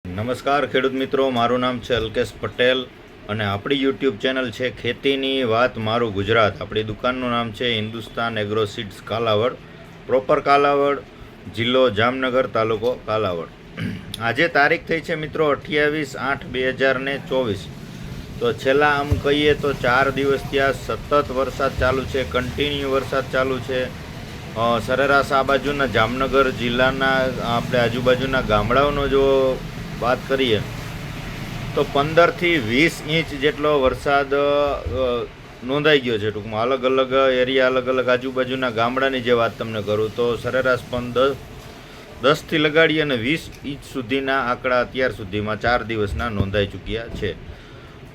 નમસ્કાર ખેડૂત મિત્રો, મારું નામ છે અલ્કેશ પટેલ અને આપણી યુટ્યુબ ચેનલ છે ખેતીની વાત મારું ગુજરાત. આપણી દુકાનનું નામ છે Hindustan agro seeds Kalavad, proper Kalavad, જિલ્લો જામનગર, તાલુકો કાલાવડ. આજે તારીખ થઈ છે મિત્રો 28/8/2024. તો છેલ્લા આમ કહીએ તો 4 દિવસ ત્યાં સતત વરસાદ ચાલુ છે, કન્ટિન્યુ વરસાદ ચાલુ છે. સરેરાશ આ બાજુના જામનગર જિલ્લાના આપણે આજુબાજુના ગામડાઓનો જો વાત કરીએ તો 15 થી 20 ઇંચ જેટલો વરસાદ નોંધાઈ ગયો છે. ટૂંકમાં અલગ અલગ એરિયા, અલગ અલગ આજુબાજુના ગામડાની જે વાત તમને કરું તો સરેરાશ 10થી લગાડી અને 20 ઇંચ સુધીના આંકડા અત્યાર સુધીમાં 4 દિવસના નોંધાઈ ચૂક્યા છે.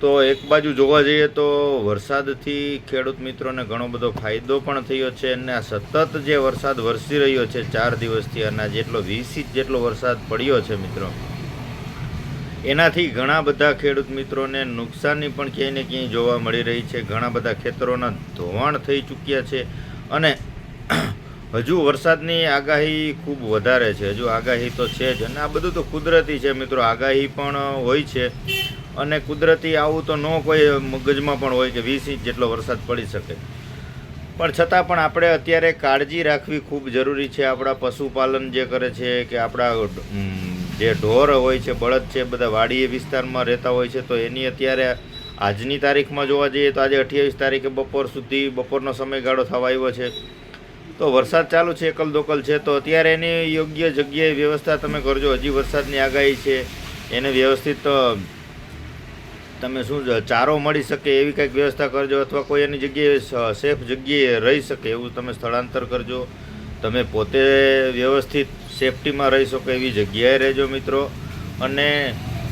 તો એક બાજુ જોવા જઈએ તો વરસાદથી ખેડૂત મિત્રોને ઘણો બધો ફાયદો પણ થયો છે અને આ સતત જે વરસાદ વરસી રહ્યો છે 4 દિવસથી અને જેટલો 20 ઇંચ જેટલો વરસાદ પડ્યો છે મિત્રો, એનાથી ઘણા બધા ખેડૂત મિત્રોને નુકસાની પણ ક્યાંય ને ક્યાંય જોવા મળી રહી છે. ઘણા બધા ખેતરોના ધોવાણ થઈ ચૂક્યા છે અને હજુ વરસાદની આગાહી ખૂબ વધારે છે. હજુ આગાહી તો છે જ અને આ બધું તો કુદરતી છે મિત્રો. આગાહી પણ હોય છે અને કુદરતી આવું તો ન કોઈ મગજમાં પણ હોય કે 20 ઇંચ જેટલો વરસાદ પડી શકે, પણ છતાં પણ આપણે અત્યારે કાળજી રાખવી ખૂબ જરૂરી છે. આપણા પશુપાલન જે કરે છે કે આપણા જે ઢોર હોય છે, બળદ છે, બધા વાડીએ વિસ્તારમાં રહેતા હોય છે, તો એની અત્યારે આજની તારીખમાં જોવા જઈએ તો આજે 28 તારીખે બપોર સુધી, બપોરનો સમયગાળો થવા આવ્યો છે, તો વરસાદ ચાલુ છે, એકલ દોકલ છે. તો અત્યારે એની યોગ્ય જગ્યાએ વ્યવસ્થા તમે કરજો. હજી વરસાદની આગાહી છે, એને વ્યવસ્થિત તમે શું ચારો મળી શકે એવી કંઈક વ્યવસ્થા કરજો, અથવા કોઈ એની જગ્યાએ સેફ જગ્યાએ રહી શકે એવું તમે સ્થળાંતર કરજો. તમે પોતે વ્યવસ્થિત સેફટીમાં રહી શકો એવી જગ્યાએ રહેજો મિત્રો. અને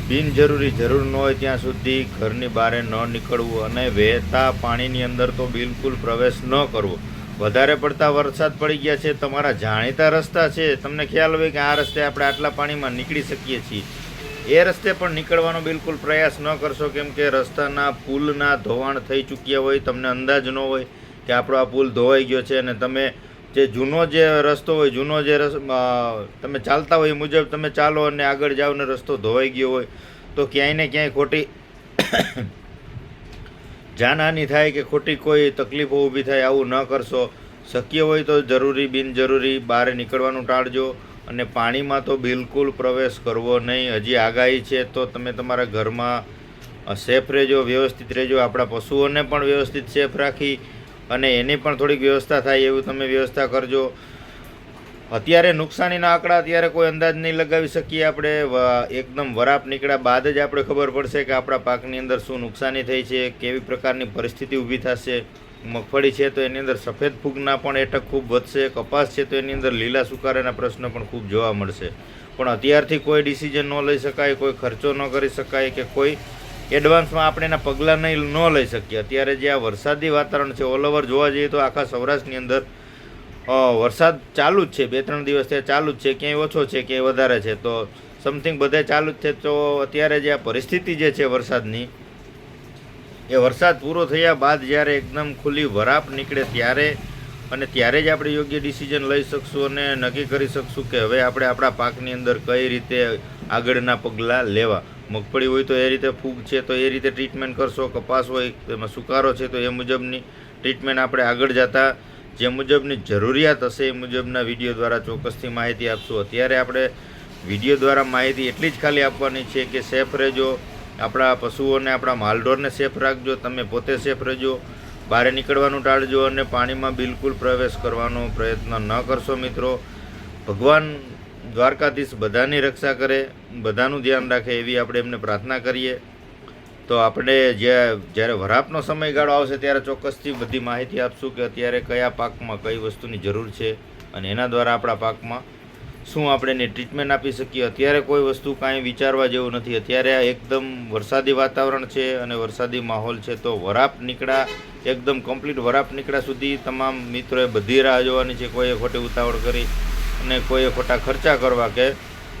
બિનજરૂરી જરૂર ન હોય ત્યાં સુધી ઘરની બહાર ન નીકળવું અને વહેતા પાણીની અંદર તો બિલકુલ પ્રવેશ ન કરવો. વધારે પડતા વરસાદ પડી ગયા છે, તમારા જાણીતા રસ્તા છે, તમને ખ્યાલ હોય કે આ રસ્તે આપણે આટલા પાણીમાં નીકળી શકીએ છીએ, એ રસ્તે પણ નીકળવાનો બિલકુલ પ્રયાસ ન કરશો, કેમ કે રસ્તાના પુલના ધોવાણ થઈ ચૂક્યા હોય, તમને અંદાજ ન હોય કે આપણો આ પુલ ધોવાઈ ગયો છે અને તમે જે જૂનો જે રસ્તો હોય, જૂનો જે તમે ચાલતા હોય એ મુજબ તમે ચાલો અને આગળ જાઓ ને રસ્તો ધોવાઈ ગયો હોય તો ક્યાંય ને ક્યાંય ખોટી જાનહાની થાય કે ખોટી કોઈ તકલીફો ઊભી થાય. આવું ન કરશો. શક્ય હોય તો જરૂરી બિનજરૂરી બહાર નીકળવાનું ટાળજો અને પાણીમાં તો બિલકુલ પ્રવેશ કરવો નહીં. હજી આગાહી છે તો તમે તમારા ઘરમાં સેફ રહેજો, વ્યવસ્થિત રહેજો. આપણા પશુઓને પણ વ્યવસ્થિત સેફ રાખી અને એની પણ થોડીક વ્યવસ્થા થાય એવું તમે વ્યવસ્થા કરજો. અત્યારે નુકસાનીના આંકડા અત્યારે કોઈ અંદાજ નહીં લગાવી શકીએ આપણે. એકદમ વરાપ નીકળ્યા બાદ જ આપણે ખબર પડશે કે આપણા પાકની અંદર શું નુકસાની થઈ છે, કેવી પ્રકારની પરિસ્થિતિ ઊભી થશે. મગફળી છે તો એની અંદર સફેદ ફૂગના પણ એટક ખૂબ વધશે. કપાસ છે તો એની અંદર લીલા સુકારાના પ્રશ્ન પણ ખૂબ જોવા મળશે. પણ અત્યારથી કોઈ ડિસિઝન ન લઈ શકાય, કોઈ ખર્ચો ન કરી શકાય કે કોઈ એડવાન્સમાં આપણે એના પગલાં ન લઈ શકીએ. અત્યારે જે આ વરસાદી વાતાવરણ છે, ઓલ ઓવર જોવા જઈએ તો આખા સૌરાષ્ટ્રની અંદર વરસાદ ચાલુ જ છે. 2-3 દિવસથી ચાલુ જ છે, ક્યાંય ઓછો છે, ક્યાંય વધારે છે, તો સમથિંગ બધે ચાલુ જ છે. તો અત્યારે જે આ પરિસ્થિતિ જે છે વરસાદની, એ વરસાદ પૂરો થયા બાદ જ્યારે એકદમ ખુલ્લી વરાપ નીકળે ત્યારે ત્યારે જ આપણે યોગ્ય ડિસિઝન લઈ શકશું અને નક્કી કરી શકશું કે હવે આપણે આપણા પાકની અંદર કઈ રીતે આગળના પગલાં લેવા. મગફળી હોય તો એ રીતે ફૂગ છે તો એ રીતે ટ્રીટમેન્ટ કરશો, કપાસ હોય એમાં સુકારો છે તો એ મુજબની ટ્રીટમેન્ટ આપણે આગળ જતાં જે મુજબની જરૂરિયાત હશે એ મુજબના વિડીયો દ્વારા ચોક્કસથી માહિતી આપશું. અત્યારે આપણે વિડીયો દ્વારા માહિતી એટલી જ ખાલી આપવાની છે કે સેફ રહેજો, આપણા પશુઓને, આપણા માલઢોરને સેફ રાખજો, તમે પોતે સેફ રહેજો, બહાર નીકળવાનું ટાળજો અને પાણીમાં બિલકુલ પ્રવેશ કરવાનો પ્રયત્ન ન કરશો મિત્રો. ભગવાન દ્વારકાધીશ બધાની રક્ષા કરે, બધાનું ધ્યાન રાખે એવી આપણે એમને પ્રાર્થના કરીએ. તો આપણે જ્યારે વરાપનો સમયગાળો આવશે ત્યારે ચોક્કસથી બધી માહિતી આપશું કે અત્યારે કયા પાકમાં કઈ વસ્તુની જરૂર છે અને એના દ્વારા આપણા પાકમાં શું આપણે એની ટ્રીટમેન્ટ આપી શકીએ. અત્યારે કોઈ વસ્તુ કાંઈ વિચારવા જેવું નથી. અત્યારે એકદમ વરસાદી વાતાવરણ છે અને વરસાદી માહોલ છે, તો વરાપ નીકળ્યા, એકદમ કમ્પ્લીટ વરાપ નીકળ્યા સુધી તમામ મિત્રોએ બધી રાહ જોવાની છે. કોઈએ ખોટી ઉતાવળ કરી અને કોઈએ ખોટા ખર્ચા કરવા કે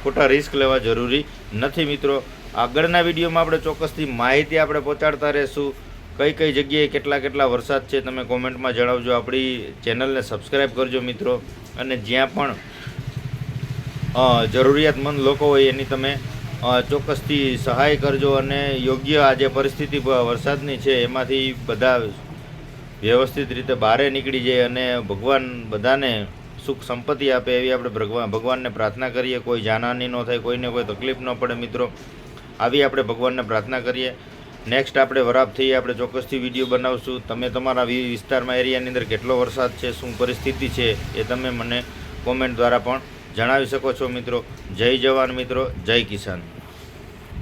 ખોટા રિસ્ક લેવા જરૂરી નથી મિત્રો. આગળના વિડીયોમાં આપણે ચોક્કસથી માહિતી આપણે પહોંચાડતા રહીશું. કઈ જગ્યાએ કેટલા વરસાદ છે તમે કોમેન્ટમાં જણાવજો. આપણી ચેનલને સબસ્ક્રાઈબ કરજો મિત્રો અને જ્યાં પણ જરૂરિયાતમંદ લોકો હોય એની તમે ચોક્કસથી સહાય કરજો અને યોગ્ય આ જે પરિસ્થિતિ વરસાદની છે એમાંથી બધા વ્યવસ્થિત રીતે બહાર નીકળી જાય અને ભગવાન બધાને સુખ સંપત્તિ આપે એવી આપણે ભગવાનને પ્રાર્થના કરીએ. કોઈ જાનહાની ન થાય, કોઈને કોઈ તકલીફ ન પડે મિત્રો, આવી આપણે ભગવાનને પ્રાર્થના કરીએ. નેક્સ્ટ આપણે વરાપ થઈએ આપણે ચોક્કસથી વિડીયો બનાવશું. તમે તમારા વિસ્તારમાં એરિયાની અંદર કેટલો વરસાદ છે, શું પરિસ્થિતિ છે એ તમે મને કોમેન્ટ દ્વારા પણ જણાવી શકો છો મિત્રો. જય જવાન મિત્રો, જય કિસાન.